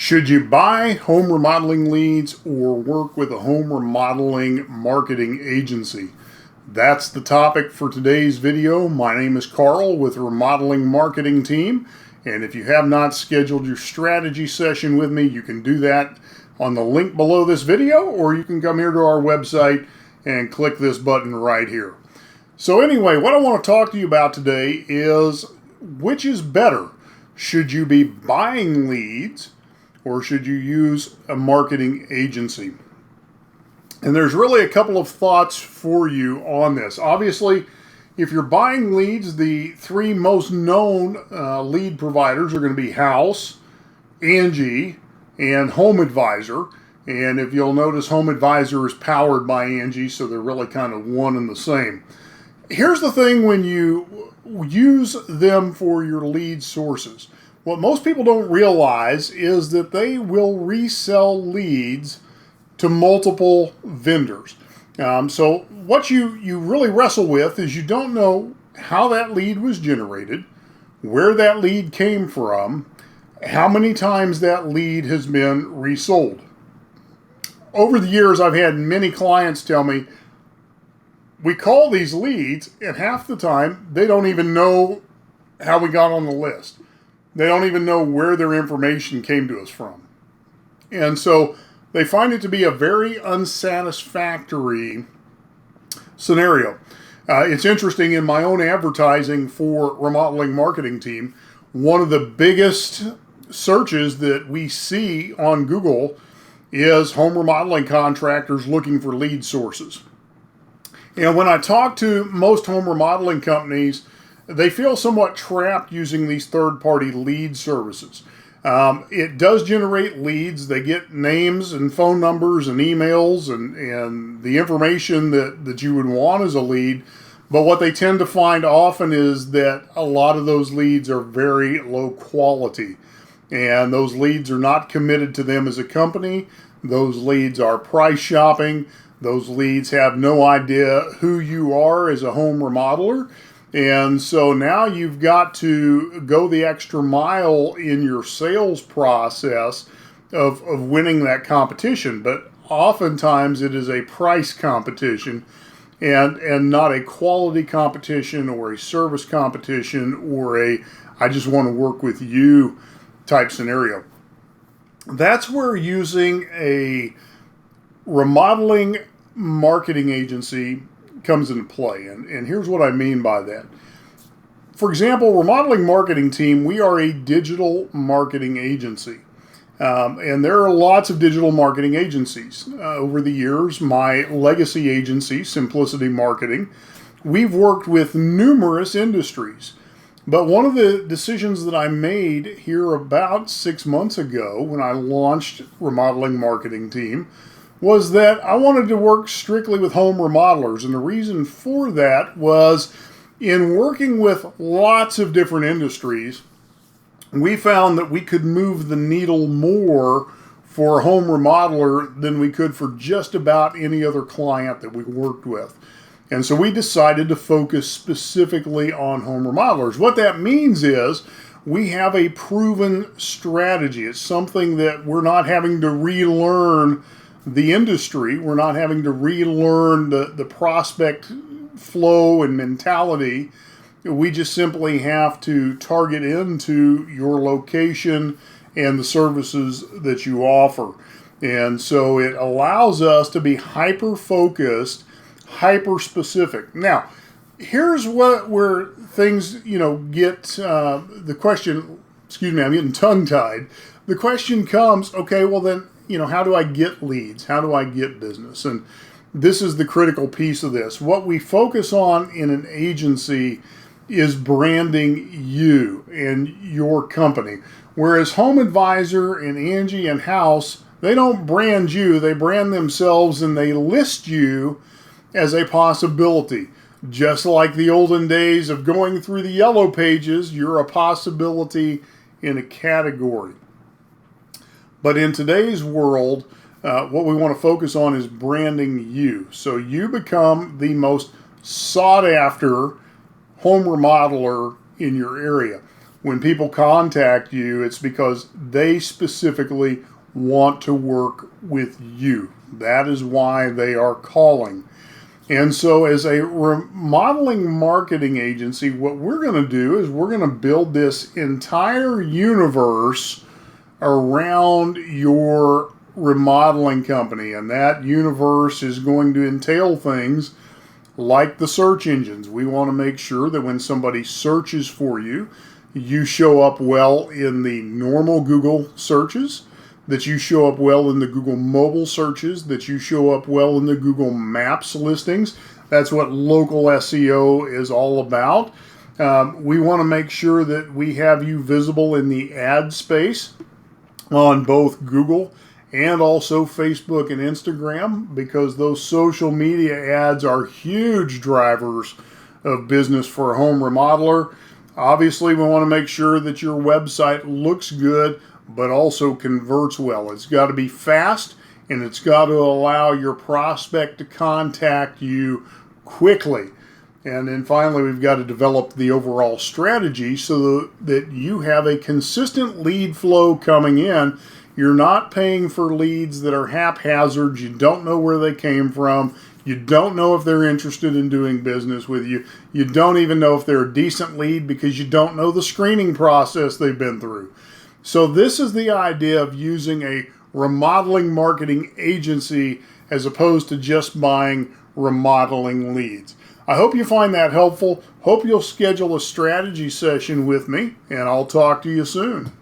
Should you buy home remodeling leads or work with a home remodeling marketing agency? That's the topic for today's video. My name is Carl with the Remodeling Marketing Team. And if you have not scheduled your strategy session with me, you can do that on the link below this video, or you can come here to our website and click this button right here. So anyway, what I want to talk to you about today is which is better? Should you be buying leads or should you use a marketing agency? And there's really a couple of thoughts for you on this. Obviously, if you're buying leads, the three most known lead providers are going to be House, Angie, and Home Advisor. And if you'll notice, Home Advisor is powered by Angie, so they're really kind of one and the same. Here's the thing when you use them for your lead sources. What most people don't realize is that they will resell leads to multiple vendors. So what you really wrestle with is you don't know how that lead was generated, where that lead came from, how many times that lead has been resold. Over the years, I've had many clients tell me, we call these leads, and half the time, they don't even know how we got on the list. They don't even know where their information came to us from. And so they find it to be a very unsatisfactory scenario. It's interesting, in my own advertising for Remodeling Marketing Team, one of the biggest searches that we see on Google is home remodeling contractors looking for lead sources. And when I talk to most home remodeling companies, they feel somewhat trapped using these third-party lead services. It does generate leads. They get names and phone numbers and emails and the information that you would want as a lead. But what they tend to find often is that a lot of those leads are very low quality. And those leads are not committed to them as a company. Those leads are price shopping. Those leads have no idea who you are as a home remodeler. And so now you've got to go the extra mile in your sales process of winning that competition. But oftentimes it is a price competition and not a quality competition or a service competition or a I just want to work with you type scenario. That's where using a remodeling marketing agency comes into play. And here's what I mean by that. For example, Remodeling Marketing Team, we are a digital marketing agency. And there are lots of digital marketing agencies. Over the years, my legacy agency, Simplicity Marketing, we've worked with numerous industries. But one of the decisions that I made here about 6 months ago when I launched Remodeling Marketing Team was that I wanted to work strictly with home remodelers. And the reason for that was in working with lots of different industries, we found that we could move the needle more for a home remodeler than we could for just about any other client that we worked with. And so we decided to focus specifically on home remodelers. What that means is we have a proven strategy. It's something that we're not having to relearn the industry. We're not having to relearn the prospect flow and mentality. We just simply have to target into your location and the services that you offer. And so it allows us to be hyper-focused, hyper-specific. Now, here's where things, get the question, excuse me, I'm getting tongue-tied. The question comes, okay, well then, how do I get leads? How do I get business? And this is the critical piece of this. What we focus on in an agency is branding you and your company. Whereas Home Advisor and Angie and House, they don't brand you, they brand themselves and they list you as a possibility. Just like the olden days of going through the yellow pages, you're a possibility in a category. But in today's world, what we want to focus on is branding you. So you become the most sought after home remodeler in your area. When people contact you, it's because they specifically want to work with you. That is why they are calling. And so as a remodeling marketing agency, what we're going to do is we're going to build this entire universe around your remodeling company. And that universe is going to entail things like the search engines. We want to make sure that when somebody searches for you, you show up well in the normal Google searches, that you show up well in the Google mobile searches, that you show up well in the Google Maps listings. That's what local SEO is all about. We want to make sure that we have you visible in the ad space on both Google and also Facebook and Instagram, because those social media ads are huge drivers of business for a home remodeler. Obviously, we want to make sure that your website looks good, but also converts well. It's got to be fast, and it's got to allow your prospect to contact you quickly. And then finally, we've got to develop the overall strategy so that you have a consistent lead flow coming in. You're not paying for leads that are haphazard. You don't know where they came from. You don't know if they're interested in doing business with you. You don't even know if they're a decent lead because you don't know the screening process they've been through. So this is the idea of using a remodeling marketing agency as opposed to just buying remodeling leads. I hope you find that helpful. Hope you'll schedule a strategy session with me, and I'll talk to you soon.